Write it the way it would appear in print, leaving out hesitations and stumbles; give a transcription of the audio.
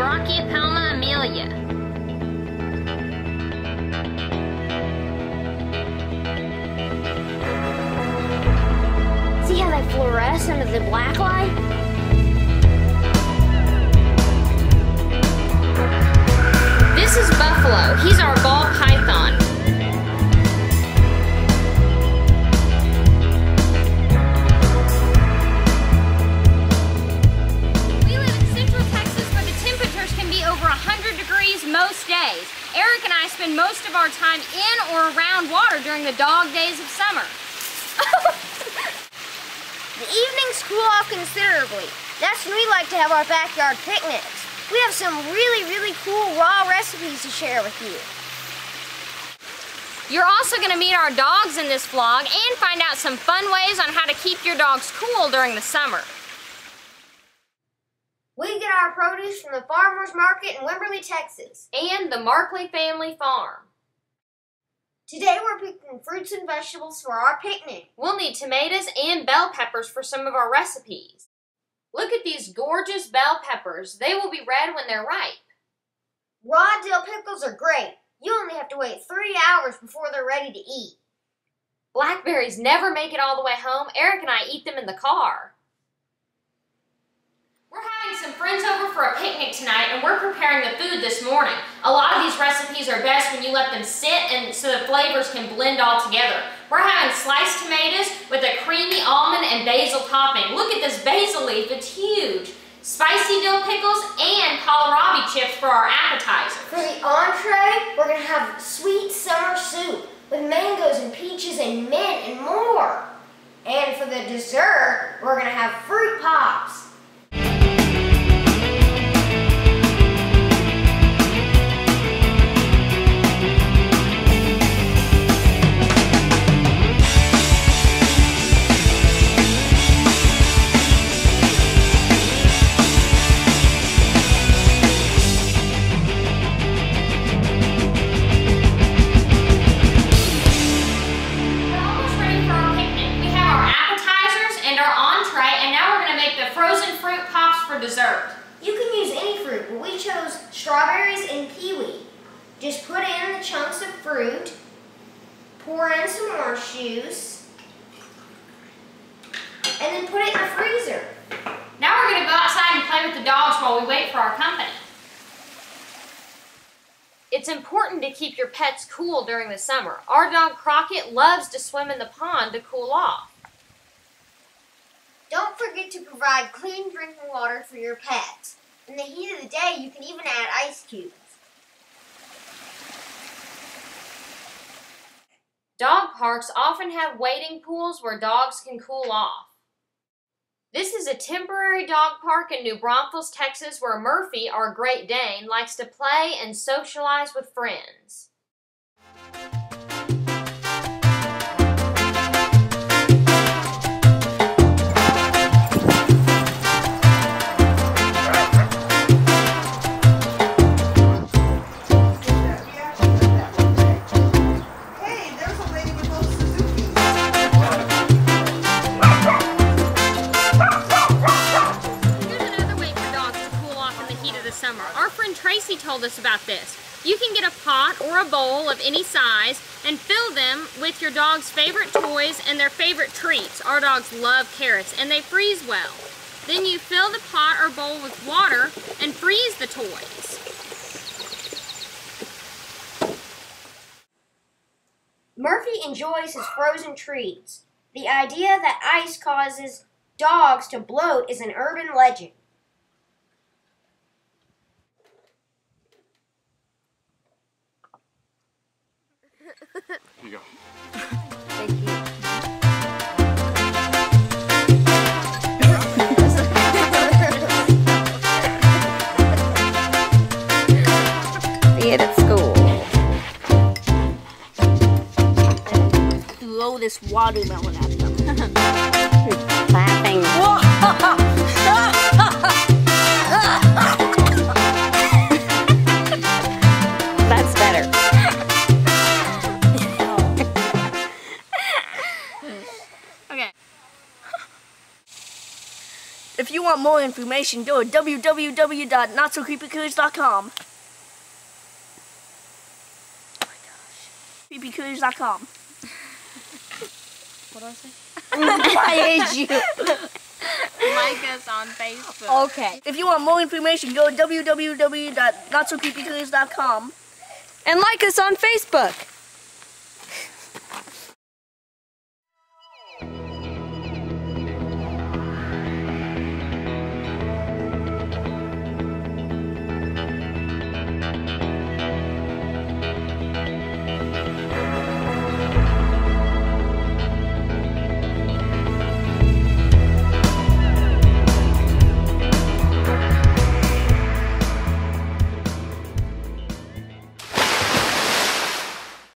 Brachypelma amelia. See how they fluoresce under the black light? This is Buffalo. He's our ball python. We live in Central Texas where the temperatures can be over 100 degrees most days. Eric and I spend most of our time in or around water during the dog days of summer. The evenings cool off considerably. That's when we like to have our backyard picnics. We have some really cool raw recipes to share with you. You're also going to meet our dogs in this vlog and find out some fun ways on how to keep your dogs cool during the summer. We get our produce from the Farmers Market in Wimberley, Texas. And the Markley Family Farm. Today we're picking fruits and vegetables for our picnic. We'll need tomatoes and bell peppers for some of our recipes. Look at these gorgeous bell peppers. They will be red when they're ripe. Raw dill pickles are great. You only have to wait 3 hours before they're ready to eat. Blackberries never make it all the way home. Eric and I eat them in the car. We're having some friends over for a picnic tonight and we're preparing the food this morning. A lot of these recipes are best when you let them sit and so the flavors can blend all together. We're having sliced tomatoes with a creamy almond and basil topping. Look at this basil leaf, it's huge. Spicy dill pickles and kohlrabi chips for our appetizer. For the entree, we're going to have sweet summer soup with mangoes and peaches and mint and more. And for the dessert, we're going to have fruit pops. Dessert. You can use any fruit, but we chose strawberries and kiwi. Just put in the chunks of fruit, pour in some orange juice, and then put it in the freezer. Now we're going to go outside and play with the dogs while we wait for our company. It's important to keep your pets cool during the summer. Our dog Crockett loves to swim in the pond to cool off. Don't forget to provide clean drinking water for your pets. In the heat of the day, you can even add ice cubes. Dog parks often have wading pools where dogs can cool off. This is a temporary dog park in New Braunfels, Texas, where Murphy, our Great Dane, likes to play and socialize with friends. Tracy told us about this. You can get a pot or a bowl of any size and fill them with your dog's favorite toys and their favorite treats. Our dogs love carrots and they freeze well. Then you fill the pot or bowl with water and freeze the toys. Murphy enjoys his frozen treats. The idea that ice causes dogs to bloat is an urban legend. Here you go. Thank you. See it at school. Throw this watermelon at them. Laughing. That's better. If you want more information, go to www.notsocreepycurious.com. Oh my gosh. Creepycurious.com. What do I say? I hate you. Like us on Facebook. Okay. If you want more information, go to www.notsocreepycurious.com. And like us on Facebook.